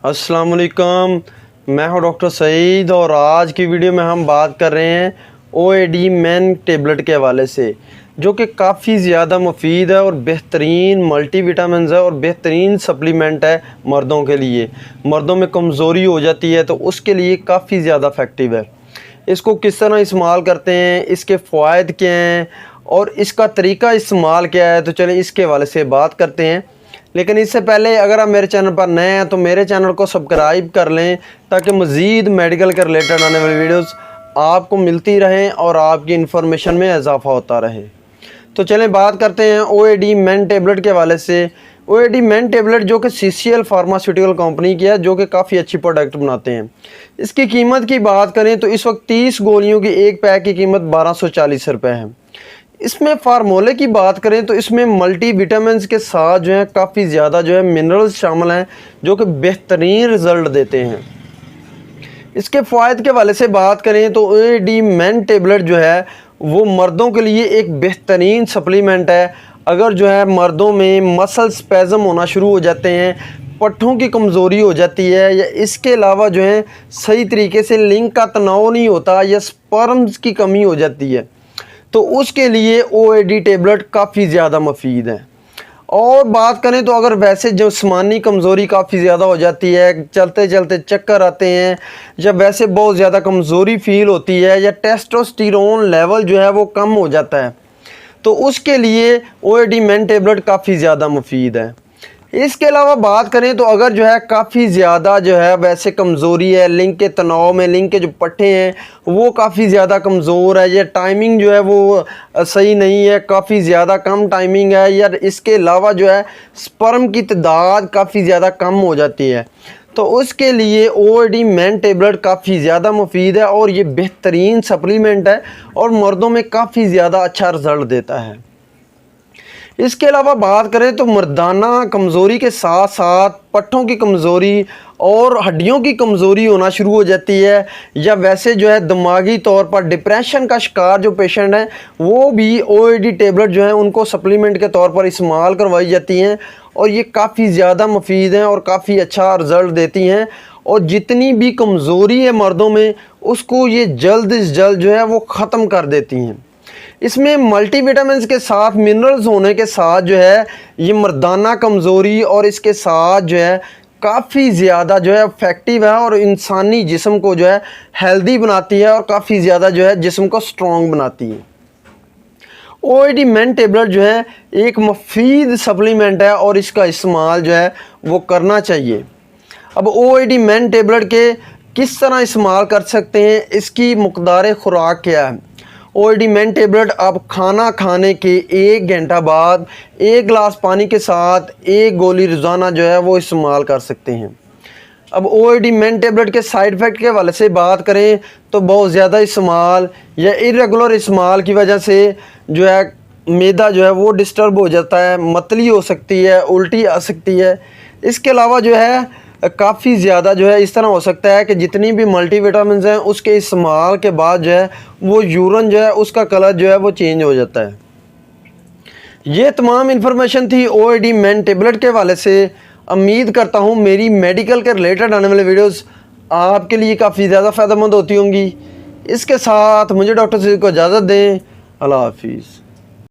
अस्सलाम वालेकुम, मैं हूं डॉक्टर सईद और आज की वीडियो में हम बात कर रहे हैं OAD मैन टेबलेट के हवाले से, जो कि काफ़ी ज़्यादा मुफीद है और बेहतरीन मल्टीविटामिन्स है और बेहतरीन सप्लीमेंट है मर्दों के लिए। मर्दों में कमज़ोरी हो जाती है तो उसके लिए काफ़ी ज़्यादा इफ़ेक्टिव है। इसको किस तरह इस्तेमाल करते हैं, इसके फ़वाइद क्या हैं और इसका तरीका इस्तेमाल क्या है, तो चलें इसके हवाले से बात करते हैं। लेकिन इससे पहले अगर आप मेरे चैनल पर नए हैं तो मेरे चैनल को सब्सक्राइब कर लें ताकि मज़ीद मेडिकल के रिलेटेड आने वाली वीडियोस आपको मिलती रहें और आपकी इन्फॉर्मेशन में इजाफ़ा होता रहे। तो चलें बात करते हैं OAD मैन टेबलेट के हवाले से। OAD मैन टेबलेट जो कि CCL फार्मास्यूटिकल कंपनी की है, जो कि काफ़ी अच्छी प्रोडक्ट बनाते हैं। इसकी कीमत की बात करें तो इस वक्त 30 गोलियों की एक पैक की कीमत 1240 रुपये है। इसमें फार्मूले की बात करें तो इसमें मल्टी विटामिन्स के साथ जो है काफ़ी ज़्यादा जो है मिनरल्स शामिल हैं, जो कि बेहतरीन रिज़ल्ट देते हैं। इसके फ़ायदे के हवाले से बात करें तो OAD मैन टेबलेट जो है वो मर्दों के लिए एक बेहतरीन सप्लीमेंट है। अगर जो है मर्दों में मसल स्पैज़म होना शुरू हो जाते हैं, पट्ठों की कमज़ोरी हो जाती है, या इसके अलावा जो है सही तरीके से लिंग का तनाव नहीं होता या स्पर्म्स की कमी हो जाती है, तो उसके लिए OAD टेबलेट काफ़ी ज़्यादा मुफीद है। और बात करें तो अगर वैसे जिस्मानी कमज़ोरी काफ़ी ज़्यादा हो जाती है, चलते चलते चक्कर आते हैं, या वैसे बहुत ज़्यादा कमज़ोरी फ़ील होती है, या टेस्टोस्टेरोन लेवल जो है वो कम हो जाता है, तो उसके लिए OAD मैन टेबलेट काफ़ी ज़्यादा मुफीद है। इसके अलावा बात करें तो अगर जो है काफ़ी ज़्यादा जो है वैसे कमज़ोरी है, लिंग के तनाव में लिंग के जो पट्टे हैं वो काफ़ी ज़्यादा कमज़ोर है, या टाइमिंग जो है वो सही नहीं है, काफ़ी ज़्यादा कम टाइमिंग है, या इसके अलावा जो है स्पर्म की तादाद काफ़ी ज़्यादा कम हो जाती है, तो उसके लिए OAD मैन टेबलेट काफ़ी ज़्यादा मुफीद है और ये बेहतरीन सप्लीमेंट है और मर्दों में काफ़ी ज़्यादा अच्छा रिज़ल्ट देता है। इसके अलावा बात करें तो मर्दाना कमज़ोरी के साथ साथ पट्ठों की कमज़ोरी और हड्डियों की कमज़ोरी होना शुरू हो जाती है, या वैसे जो है दिमागी तौर पर डिप्रेशन का शिकार जो पेशेंट हैं वो भी OAD टेबलेट जो है उनको सप्लीमेंट के तौर पर इस्तेमाल करवाई जाती हैं और ये काफ़ी ज़्यादा मुफीद हैं और काफ़ी अच्छा रिज़ल्ट देती हैं। और जितनी भी कमज़ोरी है मर्दों में उसको ये जल्द से जल्द जो है वो ख़त्म कर देती हैं। इसमें मल्टीविटामिन्स के साथ मिनरल्स होने के साथ जो है ये मर्दाना कमज़ोरी और इसके साथ जो है काफ़ी ज़्यादा जो है इफ़ेक्टिव है और इंसानी जिस्म को जो है हेल्दी बनाती है और काफ़ी ज़्यादा जो है जिस्म को स्ट्रॉन्ग बनाती है। OAD मैन टेबलेट जो है एक मुफीद सप्लीमेंट है और इसका इस्तेमाल जो है वो करना चाहिए। अब OAD मैन टेबलेट के किस तरह इस्तेमाल कर सकते हैं, इसकी मकदार खुराक क्या है। OAD मैन टेबलेट आप खाना खाने के 1 घंटा बाद 1 गिलास पानी के साथ 1 गोली रोज़ाना जो है वो इस्तेमाल कर सकते हैं। अब OAD मैन टेबलेट के साइड इफ़ेक्ट के हवाले से बात करें तो बहुत ज़्यादा इस्तेमाल या इरेगुलर इस्तेमाल की वजह से जो है मैदा जो है वो डिस्टर्ब हो जाता है, मतली हो सकती है, उल्टी आ सकती है। इसके अलावा जो है काफ़ी ज़्यादा जो है इस तरह हो सकता है कि जितनी भी मल्टीविटामिन्स हैं उसके इस्तेमाल के बाद जो है वो यूरिन जो है उसका कलर जो है वो चेंज हो जाता है। ये तमाम इन्फॉर्मेशन थी OAD मैन टेबलेट के हवाले से। उम्मीद करता हूँ मेरी मेडिकल के रिलेटेड आने वाले वीडियोस आपके लिए काफ़ी ज़्यादा फ़ायदेमंद होती होंगी। इसके साथ मुझे डॉक्टर सईद को इजाज़त दें। अल्लाह हाफिज़।